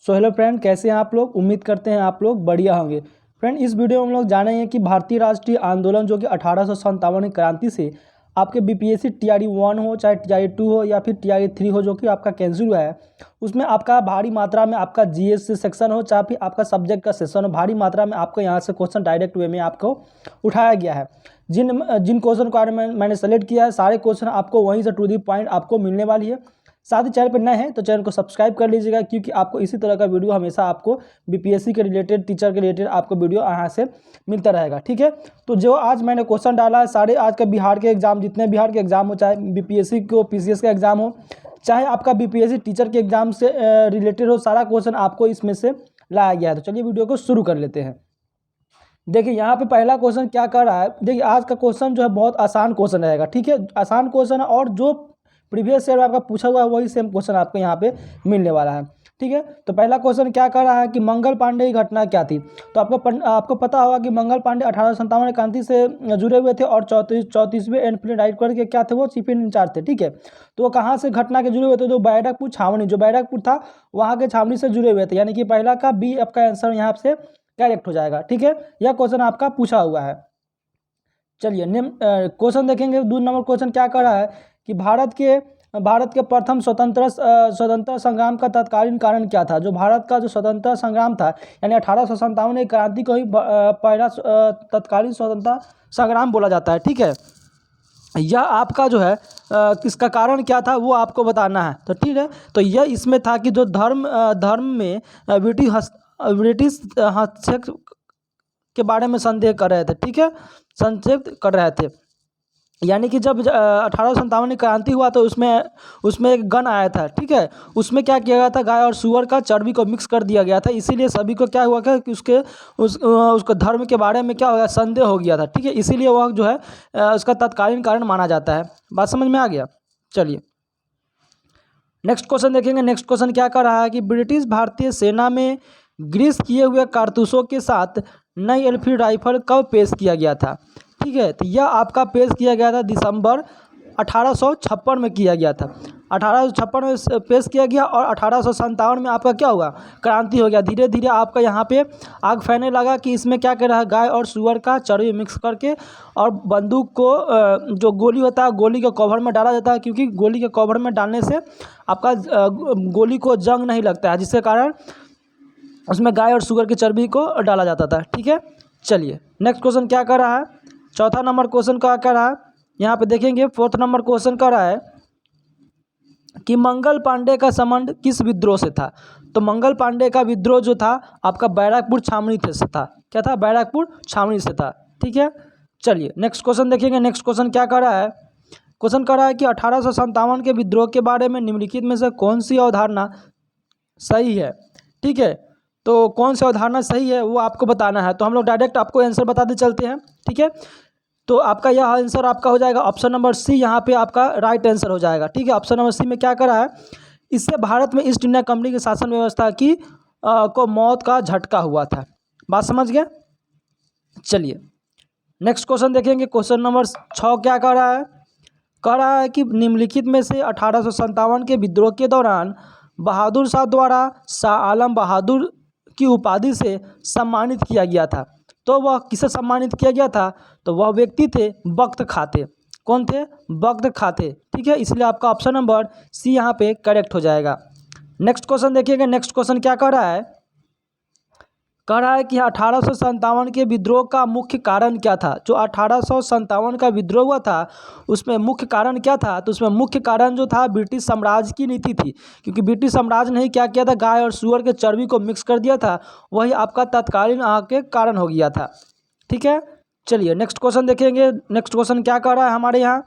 So hello friend, कैसे हैं आप लोग। उम्मीद करते हैं आप लोग बढ़िया होंगे। फ्रेंड, इस वीडियो में हम लोग जानेंगे कि भारतीय राष्ट्रीय आंदोलन जो कि 1857 की क्रांति से आपके बीपीएससी टीआरई 1 हो, चाहे टीआरई 2 हो या फिर टीआरई 3 हो, जो कि आपका कैंसिल हुआ है, उसमें आपका भारी मात्रा में आपका जीएस सेक्शन हो, चाहे फिर आपका सब्जेक्ट का सेक्शन हो, भारी मात्रा में आपको यहाँ से क्वेश्चन डायरेक्ट वे में आपको उठाया गया है। जिन जिन क्वेश्चन को मैंने सेलेक्ट किया है, सारे क्वेश्चन आपको वहीं से टू दी पॉइंट आपको मिलने वाली है। साथ ही चैनल पर नए हैं तो चैनल को सब्सक्राइब कर लीजिएगा, क्योंकि आपको इसी तरह का वीडियो हमेशा आपको बीपीएससी के रिलेटेड, टीचर के रिलेटेड आपको वीडियो यहाँ से मिलता रहेगा। ठीक है, तो जो आज मैंने क्वेश्चन डाला है, सारे आज का बिहार के एग्जाम, जितने बिहार के एग्जाम हो, चाहे बीपीएससी को पीसीएस का एग्जाम हो, चाहे आपका बीपीएससी टीचर के एग्जाम से रिलेटेड हो, सारा क्वेश्चन आपको इसमें से लाया गया है। तो चलिए वीडियो को शुरू कर लेते हैं। देखिए यहाँ पे पहला क्वेश्चन क्या कर रहा है। देखिए आज का क्वेश्चन जो है बहुत आसान क्वेश्चन रहेगा। ठीक है, आसान क्वेश्चन है और जो प्रीवियस ईयर आपका पूछा हुआ है वही सेम क्वेश्चन आपको यहाँ पे मिलने वाला है। ठीक है, तो पहला क्वेश्चन क्या कर रहा है कि मंगल पांडे की घटना क्या थी। तो आपको पता होगा कि मंगल पांडे 1857 की क्रांति से जुड़े हुए थे और 34वें एनफील्ड राइफल के क्या थे, वो चीफ इंचार्ज थे। ठीक है, तो वो कहाँ से घटना के जुड़े हुए थे, जो बैरकपुर छावनी, जो बैरकपुर था वहाँ के छावनी से जुड़े हुए थे। यानी कि पहला का बी आपका आंसर यहाँ से करेक्ट हो जाएगा। ठीक है, यह क्वेश्चन आपका पूछा हुआ है। चलिए क्वेश्चन देखेंगे। 2 नंबर क्वेश्चन क्या कर रहा है कि भारत के प्रथम स्वतंत्रता संग्राम का तत्कालीन कारण क्या था। जो भारत का जो स्वतंत्रता संग्राम था, यानी 1857 की क्रांति को ही पहला तत्कालीन स्वतंत्रता संग्राम बोला जाता है। ठीक है, यह आपका जो है इसका कारण क्या था वो आपको बताना है। तो ठीक है, तो यह इसमें था कि जो धर्म में ब्रिटिश हस्तक्षेप के बारे में संदेह कर रहे थे। ठीक है, संक्षेप कर रहे थे। यानी कि जब 1857 की क्रांति हुआ तो उसमें एक गन आया था। ठीक है, उसमें क्या किया गया था, गाय और सूअर का चर्बी को मिक्स कर दिया गया था। इसीलिए सभी को क्या हुआ था कि उसको धर्म के बारे में क्या हो गया, संदेह हो गया था। ठीक है, इसीलिए वह जो है उसका तत्कालीन कारण माना जाता है। बात समझ में आ गया। चलिए नेक्स्ट क्वेश्चन देखेंगे। नेक्स्ट क्वेश्चन क्या कर रहा है कि ब्रिटिश भारतीय सेना में ग्रीस किए हुए कारतूसों के साथ नई एनफील्ड राइफल कब पेश किया गया था। ठीक है, तो यह आपका पेश किया गया था दिसंबर 1856 में किया गया था। 1856 में पेश किया गया और 1857 में आपका क्या हुआ, क्रांति हो गया। धीरे धीरे आपका यहाँ पे आग फैलने लगा कि इसमें क्या कर रहा है, गाय और सूअर का चर्बी मिक्स करके और बंदूक को जो गोली होता है गोली के कवर में डाला जाता है, क्योंकि गोली के कवर में डालने से आपका गोली को जंग नहीं लगता है, जिसके कारण उसमें गाय और सूअर की चर्बी को डाला जाता था। ठीक है, चलिए नेक्स्ट क्वेश्चन क्या कर रहा है। चौथा नंबर क्वेश्चन क्या कर रहा है, यहाँ पे देखेंगे। 4th नंबर क्वेश्चन कर रहा है कि मंगल पांडे का संबंध किस विद्रोह से था। तो मंगल पांडे का विद्रोह जो था आपका बैरकपुर छावनी से था। क्या था, बैरकपुर छावनी से था। ठीक है, चलिए नेक्स्ट क्वेश्चन देखेंगे। नेक्स्ट क्वेश्चन क्या कर रहा है, क्वेश्चन कर रहा है कि 1857 के विद्रोह के बारे में निम्नलिखित में से कौन सी अवधारणा सही है। ठीक है, तो कौन सी अवधारणा सही है वो आपको बताना है। तो हम लोग डायरेक्ट आपको आंसर बताते चलते हैं। ठीक है, तो आपका यह आंसर आपका हो जाएगा ऑप्शन नंबर सी, यहाँ पे आपका राइट आंसर हो जाएगा। ठीक है, ऑप्शन नंबर सी में क्या करा है, इससे भारत में ईस्ट इंडिया कंपनी की शासन व्यवस्था की को मौत का झटका हुआ था। बात समझ गए। चलिए नेक्स्ट क्वेश्चन देखेंगे। क्वेश्चन नंबर 6 क्या कह रहा है कि निम्नलिखित में से 1857 के विद्रोह के दौरान बहादुर शाह द्वारा शाह आलम बहादुर की उपाधि से सम्मानित किया गया था। तो वह किसे सम्मानित किया गया था, तो वह व्यक्ति थे बख्त खां थे। कौन थे, बख्त खां थे। ठीक है, इसलिए आपका ऑप्शन नंबर सी यहाँ पे करेक्ट हो जाएगा। नेक्स्ट क्वेश्चन देखिएगा। नेक्स्ट क्वेश्चन क्या कर रहा है, कह रहा है कि 1857 के विद्रोह का मुख्य कारण क्या था। जो 1857 का विद्रोह हुआ था उसमें मुख्य कारण क्या था, तो उसमें मुख्य कारण जो था ब्रिटिश साम्राज्य की नीति थी, क्योंकि ब्रिटिश साम्राज्य ने ही क्या किया था, गाय और सूअर के चर्बी को मिक्स कर दिया था, वही आपका तत्कालीन के कारण हो गया था। ठीक है, चलिए नेक्स्ट क्वेश्चन देखेंगे। नेक्स्ट क्वेश्चन क्या कर रहा है हमारे यहाँ,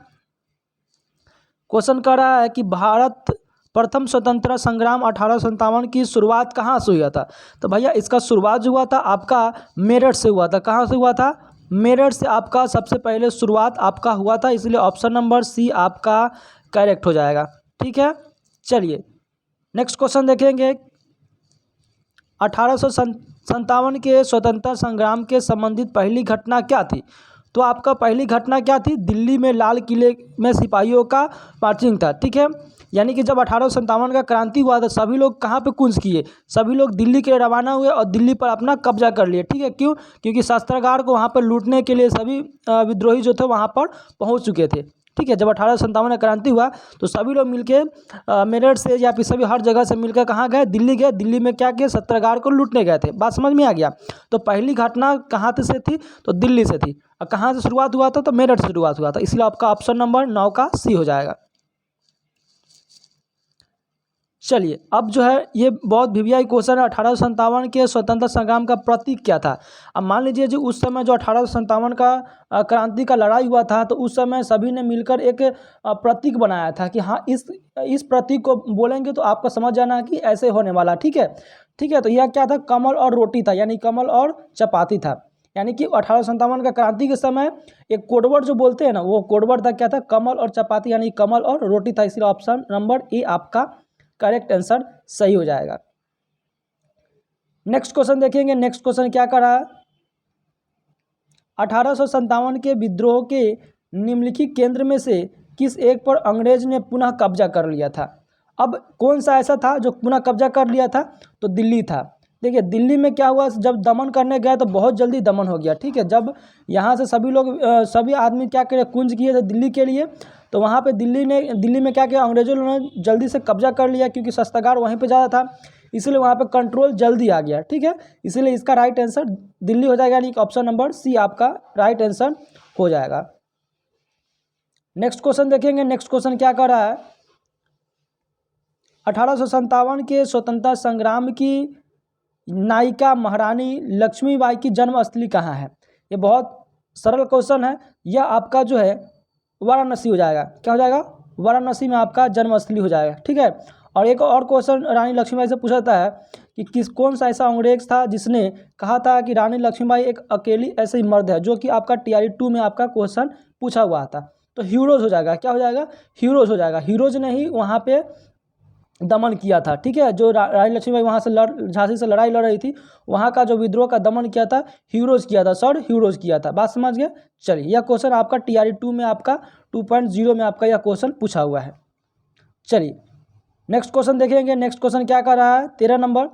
क्वेश्चन कर रहा है कि भारत प्रथम स्वतंत्रता संग्राम 1857 की शुरुआत कहाँ से हुआ था। तो भैया इसका शुरुआत जो हुआ था आपका मेरठ से हुआ था। कहाँ से हुआ था, मेरठ से आपका सबसे पहले शुरुआत आपका हुआ था, इसलिए ऑप्शन नंबर सी आपका करेक्ट हो जाएगा। ठीक है, चलिए नेक्स्ट क्वेश्चन देखेंगे। 1857 के स्वतंत्रता संग्राम के संबंधित पहली घटना क्या थी। तो आपका पहली घटना क्या थी, दिल्ली में लाल किले में सिपाहियों का मार्चिंग था। ठीक है, यानी कि जब 1857 का क्रांति हुआ तो सभी लोग कहाँ पे कूच किए, सभी लोग दिल्ली के लिए रवाना हुए और दिल्ली पर अपना कब्जा कर लिए। ठीक है, क्यों? क्योंकि शस्त्रागार को वहाँ पर लूटने के लिए सभी विद्रोही जो थे वहाँ पर पहुँच चुके थे। ठीक है, जब 1857 में क्रांति हुआ तो सभी लोग मिलके मेरठ से या फिर सभी हर जगह से मिलकर कहाँ गए, दिल्ली गए। दिल्ली में क्या किया, शस्त्रागार को लूटने गए थे। बात समझ में आ गया? तो पहली घटना कहाँ से थी, तो दिल्ली से थी। और कहाँ से शुरुआत हुआ था, तो मेरठ से शुरुआत हुआ था। इसलिए आपका ऑप्शन नंबर 9 का सी हो जाएगा। चलिए, अब जो है ये बहुत वीवीआई क्वेश्चन है। 1857 के स्वतंत्रता संग्राम का प्रतीक क्या था? अब मान लीजिए जो उस समय जो 1857 का क्रांति का लड़ाई हुआ था, तो उस समय सभी ने मिलकर एक प्रतीक बनाया था कि हाँ इस प्रतीक को बोलेंगे तो आपका समझ जाना है कि ऐसे होने वाला। ठीक है, ठीक है। तो यह क्या था, कमल और रोटी था, यानी कमल और चपाती था। यानी कि 1857 का क्रांति के समय एक कोडवर्ड जो बोलते हैं ना, वो कोडवर्ड था क्या था, कमल और चपाती, यानी कमल और रोटी था। इसलिए ऑप्शन नंबर ए आपका करेक्ट आंसर सही हो जाएगा। नेक्स्ट क्वेश्चन देखेंगे। नेक्स्ट क्वेश्चन क्या कर रहा है, 1857 के विद्रोह के निम्नलिखित केंद्र में से किस एक पर अंग्रेज ने पुनः कब्जा कर लिया था? अब कौन सा ऐसा था जो पुनः कब्जा कर लिया था? तो दिल्ली था। देखिए दिल्ली में क्या हुआ, जब दमन करने गए तो बहुत जल्दी दमन हो गया। ठीक है, जब यहाँ से सभी लोग सभी आदमी क्या करे, कुंज किए थे दिल्ली के लिए, तो वहाँ पे दिल्ली में क्या किया, अंग्रेजों ने जल्दी से कब्जा कर लिया, क्योंकि शस्त्रागार वहीं पे ज़्यादा था, इसलिए वहाँ पे कंट्रोल जल्दी आ गया। ठीक है, इसलिए इसका राइट आंसर दिल्ली हो जाएगा, यानी कि ऑप्शन नंबर सी आपका राइट आंसर हो जाएगा। नेक्स्ट क्वेश्चन देखेंगे। नेक्स्ट क्वेश्चन क्या कर रहा है, 1857 के स्वतंत्रता संग्राम की नायिका महारानी लक्ष्मीबाई की जन्मस्थली कहाँ है? ये बहुत सरल क्वेश्चन है। यह आपका जो है वाराणसी हो जाएगा। क्या हो जाएगा, वाराणसी में आपका जन्मस्थली हो जाएगा। ठीक है, और एक और क्वेश्चन रानी लक्ष्मीबाई से पूछा जाता है कि कौन सा ऐसा अंग्रेज था जिसने कहा था कि रानी लक्ष्मीबाई एक अकेली ऐसी मर्द है, जो कि आपका TRE 2 में आपका क्वेश्चन पूछा हुआ था। तो हीरोज हो जाएगा। क्या हो जाएगा, हीरोज हो जाएगा। हीरोज ने ही वहाँ पे दमन किया था। ठीक है, जो रानी लक्ष्मीबाई वहाँ से झांसी से लड़ाई लड़ रही थी, वहाँ का जो विद्रोह का दमन किया था, हीरोज किया था सर, हीरोज किया था। बात समझ गए? चलिए, यह क्वेश्चन आपका TRE 2 में आपका 2.0 में आपका यह क्वेश्चन पूछा हुआ है। चलिए नेक्स्ट क्वेश्चन देखेंगे। नेक्स्ट क्वेश्चन क्या कर रहा है, 13 नंबर,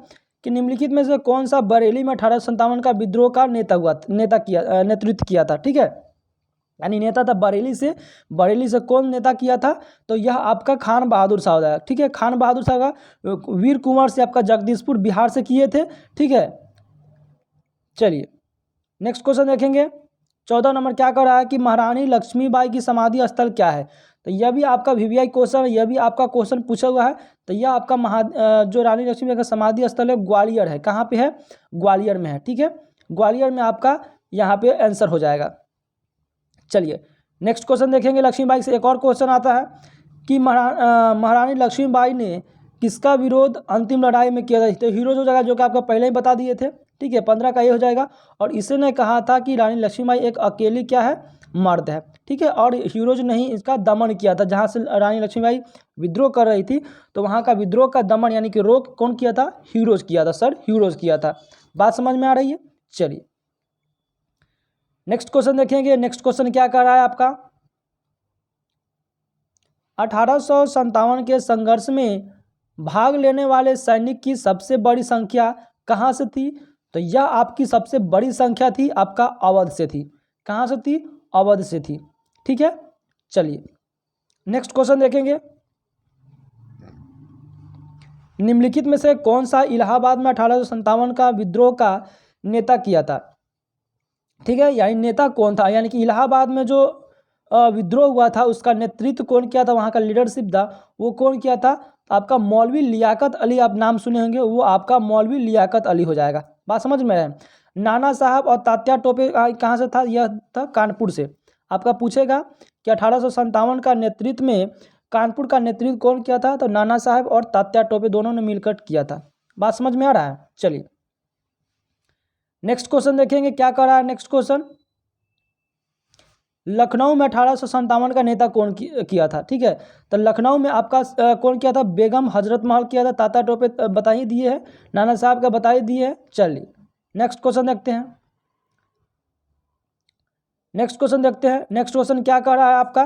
कि निम्नलिखित में से कौन सा बरेली में 1857 का विद्रोह का नेतृत्व किया था? ठीक है, यानी नेता था बरेली से कौन नेता किया था? तो यह आपका खान बहादुर साहब है। ठीक है, खान बहादुर साहब का वीर कुंवर से आपका जगदीशपुर बिहार से किए थे। ठीक है, चलिए नेक्स्ट क्वेश्चन देखेंगे। 14 नंबर क्या कर रहा है कि महारानी लक्ष्मीबाई की समाधि स्थल क्या है? तो यह भी आपका VVI क्वेश्चन है, यह भी आपका क्वेश्चन पूछा हुआ है। तो यह आपका जो रानी लक्ष्मीबाई का समाधि स्थल है ग्वालियर है। कहाँ पे है? ग्वालियर में है। ठीक है, ग्वालियर में आपका यहाँ पे आंसर हो जाएगा। चलिए नेक्स्ट क्वेश्चन देखेंगे। लक्ष्मीबाई से एक और क्वेश्चन आता है कि महारानी लक्ष्मीबाई ने किसका विरोध अंतिम लड़ाई में किया था? तो हीरोज हो जाएगा, जो कि आपको पहले ही बता दिए थे। ठीक है, 15 का ये हो जाएगा। और इसे ने कहा था कि रानी लक्ष्मीबाई एक अकेली क्या है, मर्द है। ठीक है, और हीरोज ने ही इसका दमन किया था। जहाँ से रानी लक्ष्मीबाई विद्रोह कर रही थी, तो वहाँ का विद्रोह का दमन यानी कि रोक कौन किया था? हीरोज किया था सर, हीरोज किया था। बात समझ में आ रही है? चलिए नेक्स्ट क्वेश्चन देखेंगे। नेक्स्ट क्वेश्चन क्या कर रहा है आपका, 1857 के संघर्ष में भाग लेने वाले सैनिक की सबसे बड़ी संख्या कहाँ से थी? तो यह आपकी सबसे बड़ी संख्या थी आपका अवध से थी। कहाँ से थी? अवध से थी। ठीक है, चलिए नेक्स्ट क्वेश्चन देखेंगे। निम्नलिखित में से कौन सा इलाहाबाद में 1857 का विद्रोह का नेता किया था? ठीक है, यानी नेता कौन था, यानी कि इलाहाबाद में जो विद्रोह हुआ था उसका नेतृत्व कौन किया था, वहाँ का लीडरशिप था वो कौन किया था? आपका मौलवी लियाकत अली, आप नाम सुने होंगे, वो आपका मौलवी लियाकत अली हो जाएगा। बात समझ में है? नाना साहब और तात्या टोपे कहाँ से था? यह था कानपुर से। आपका पूछेगा कि 1857 का नेतृत्व में कानपुर का नेतृत्व कौन किया था? तो नाना साहब और तात्या टोपे दोनों ने मिलकर किया था। बात समझ में आ रहा है? चलिए नेक्स्ट क्वेश्चन देखेंगे क्या कर रहा है। नेक्स्ट क्वेश्चन, लखनऊ में 1857 का नेता कौन किया था? ठीक है, तो लखनऊ में आपका कौन किया था? बेगम हजरत महल किया था। तात्या टोपे बता ही दिए हैं, नाना साहब का बता ही दिए हैं। चलिए नेक्स्ट क्वेश्चन देखते हैं। नेक्स्ट क्वेश्चन क्या कर रहा है आपका,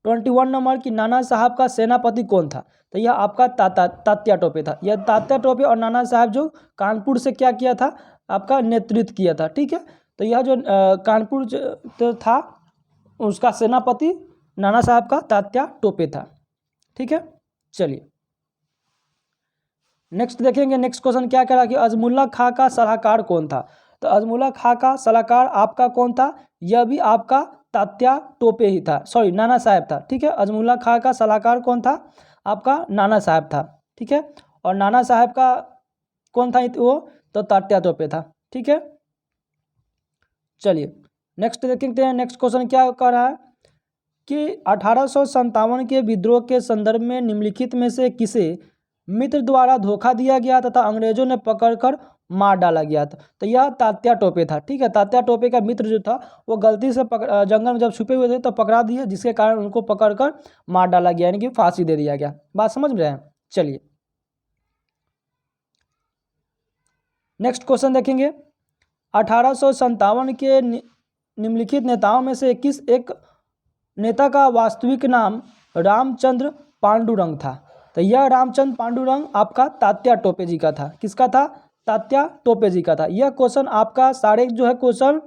21 नंबर की नाना साहब का सेनापति कौन था? तो यह आपका तात्या टोपे था। यह तात्या टोपे और नाना साहब जो कानपुर से क्या किया था, आपका नेतृत्व किया था। ठीक है, तो यह जो कानपुर तो था उसका सेनापति नाना साहब का तात्या टोपे था। ठीक है, चलिए नेक्स्ट देखेंगे। नेक्स्ट क्वेश्चन क्या कह रहा है कि अजमुल्ला खां का सलाहकार कौन था? तो अजमुल्ला खां का सलाहकार आपका कौन था? यह भी आपका तात्या टोपे ही था, सॉरी नाना साहब था। ठीक है, अजमुल्ला खां का सलाहकार कौन था? आपका नाना साहब था। ठीक है, और नाना साहब का कौन था वो? तो तात्या टोपे था। ठीक है, चलिए नेक्स्ट देखते हैं। नेक्स्ट क्वेश्चन क्या कह रहा है कि 1857 के विद्रोह के संदर्भ में निम्नलिखित में से किसे मित्र द्वारा धोखा दिया गया तथा अंग्रेजों ने पकड़कर मार डाला गया था? तो यह तात्या टोपे था। ठीक है, तात्या टोपे का मित्र जो था वो गलती से जंगल में जब छुपे हुए थे तो पकड़ा दिए, जिसके कारण उनको पकड़कर मार डाला गया, यानी कि फांसी दे दिया गया। बात समझ रहे हैं? चलिए नेक्स्ट क्वेश्चन देखेंगे। 1857 के निम्नलिखित नेताओं में से किस एक नेता का वास्तविक नाम रामचंद्र पांडुरंग था? तो यह रामचंद्र पांडुरंग आपका तात्या टोपे जी का था। किसका था? तात्या टोपे जी का था। यह क्वेश्चन आपका सारे जो है क्वेश्चन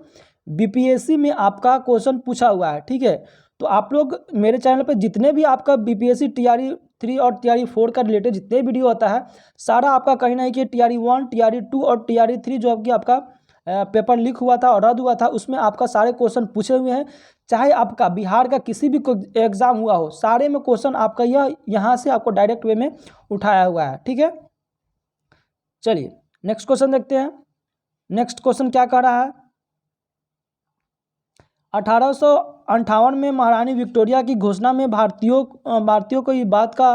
बीपीएससी में आपका क्वेश्चन पूछा हुआ है। ठीक है, तो आप लोग मेरे चैनल पे जितने भी आपका बीपीएससी टीआरई 3 और टीआरई 4 का रिलेटेड जितने वीडियो होता है, सारा आपका कहीं ना कहीं टीआरई 1, टीआरई 2 और टीआरई 3 जो आपका पेपर लीक हुआ था और रद्द हुआ था, उसमें आपका सारे क्वेश्चन पूछे हुए हैं। चाहे आपका बिहार का किसी भी एग्जाम हुआ हो, सारे में क्वेश्चन आपका यह यहाँ से आपको डायरेक्ट वे में उठाया हुआ है। ठीक है, चलिए नेक्स्ट क्वेश्चन देखते हैं। नेक्स्ट क्वेश्चन क्या कह रहा है? 1858 में महारानी विक्टोरिया की घोषणा में भारतीयों को इस बात का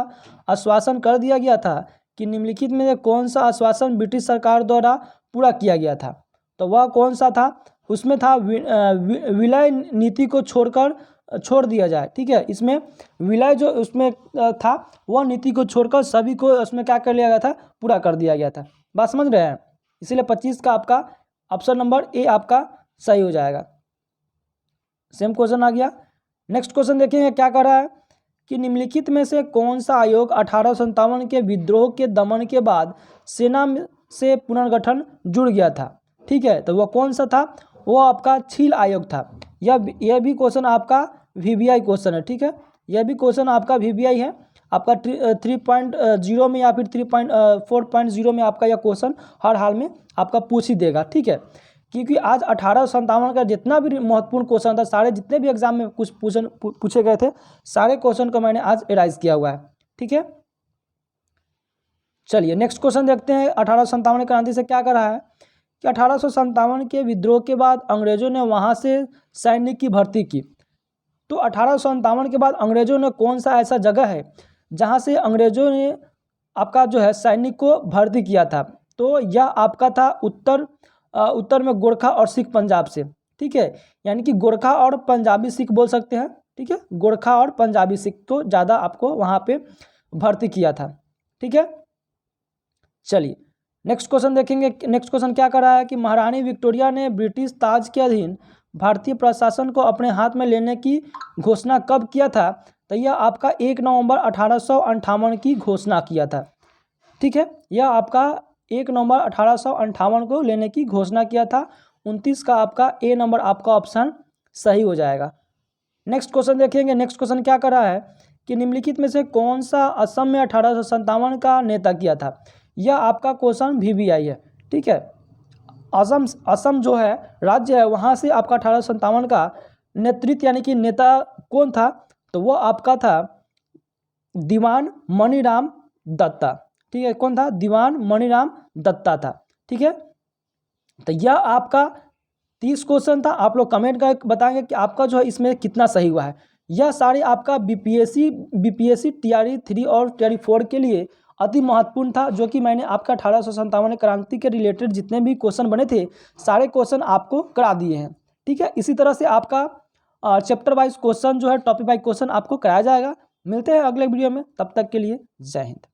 आश्वासन कर दिया गया था कि निम्नलिखित में से कौन सा आश्वासन ब्रिटिश सरकार द्वारा पूरा किया गया था? तो वह कौन सा था? उसमें था विलय नीति को छोड़ दिया जाए। ठीक है, इसमें विलय जो उसमें था वह नीति को छोड़कर सभी को उसमें क्या कर लिया गया था? पूरा कर दिया गया था। बात समझ रहे हैं? इसीलिए 25 का आपका ऑप्शन नंबर ए आपका सही हो जाएगा। सेम क्वेश्चन आ गया। नेक्स्ट क्वेश्चन देखेंगे क्या कर रहा है कि निम्नलिखित में से कौन सा आयोग 1857 के विद्रोह के दमन के बाद सेना से पुनर्गठन जुड़ गया था? ठीक है, तो वह कौन सा था? वो आपका छील आयोग था। यह भी क्वेश्चन आपका वीवीआई क्वेश्चन है। ठीक है, यह भी क्वेश्चन आपका वीवीआई है। आपका 3.0 में या फिर 3.4.0 में आपका यह क्वेश्चन हर हाल में आपका पूछ ही देगा। ठीक है, क्योंकि आज 1857 का जितना भी महत्वपूर्ण क्वेश्चन था, सारे जितने भी एग्जाम में कुछ पूछे गए थे, सारे क्वेश्चन को मैंने आज एराइज किया हुआ है। ठीक है, चलिए नेक्स्ट क्वेश्चन देखते हैं। 1857 क्रांति से क्या कर रहा है कि 1857 के विद्रोह के बाद अंग्रेजों ने वहां से सैनिक की भर्ती की। तो 1857 के बाद अंग्रेजों ने कौन सा ऐसा जगह है जहां से अंग्रेजों ने आपका जो है सैनिक को भर्ती किया था? तो यह आपका था उत्तर में गोरखा और सिख पंजाब से। ठीक है, यानी कि गोरखा और पंजाबी सिख बोल सकते हैं। ठीक है, गोरखा और पंजाबी सिख को ज़्यादा आपको वहाँ पे भर्ती किया था। ठीक है, चलिए नेक्स्ट क्वेश्चन देखेंगे। नेक्स्ट क्वेश्चन क्या कर रहा है कि महारानी विक्टोरिया ने ब्रिटिश ताज के अधीन भारतीय प्रशासन को अपने हाथ में लेने की घोषणा कब किया था? तो यह आपका 1 नवंबर 1858 की घोषणा किया था। ठीक है, यह आपका 1 नवंबर 1858 को लेने की घोषणा किया था। 29 का आपका ए नंबर आपका ऑप्शन सही हो जाएगा। नेक्स्ट क्वेश्चन देखेंगे। नेक्स्ट क्वेश्चन क्या कर रहा है कि निम्नलिखित में से कौन सा असम में 1857 का नेता किया था? यह आपका क्वेश्चन वीवीआई है। ठीक है, असम जो है राज्य है, वहाँ से आपका 1857 का नेतृत्व यानी कि नेता कौन था? तो वो आपका था दीवान मणिराम दत्ता। ठीक है, कौन था? दीवान मणिराम दत्ता था। ठीक है, तो यह आपका 30 क्वेश्चन था। आप लोग कमेंट कर बताएंगे कि आपका जो है इसमें कितना सही हुआ है। यह सारे आपका बीपीएससी टीआरई 3 और टीआरई 4 के लिए अति महत्वपूर्ण था, जो कि मैंने आपका 1857 क्रांति के रिलेटेड जितने भी क्वेश्चन बने थे, सारे क्वेश्चन आपको करा दिए हैं। ठीक है, इसी तरह से आपका चैप्टर वाइज क्वेश्चन जो है टॉपिक वाइज क्वेश्चन आपको कराया जाएगा। मिलते हैं अगले वीडियो में, तब तक के लिए जय हिंद।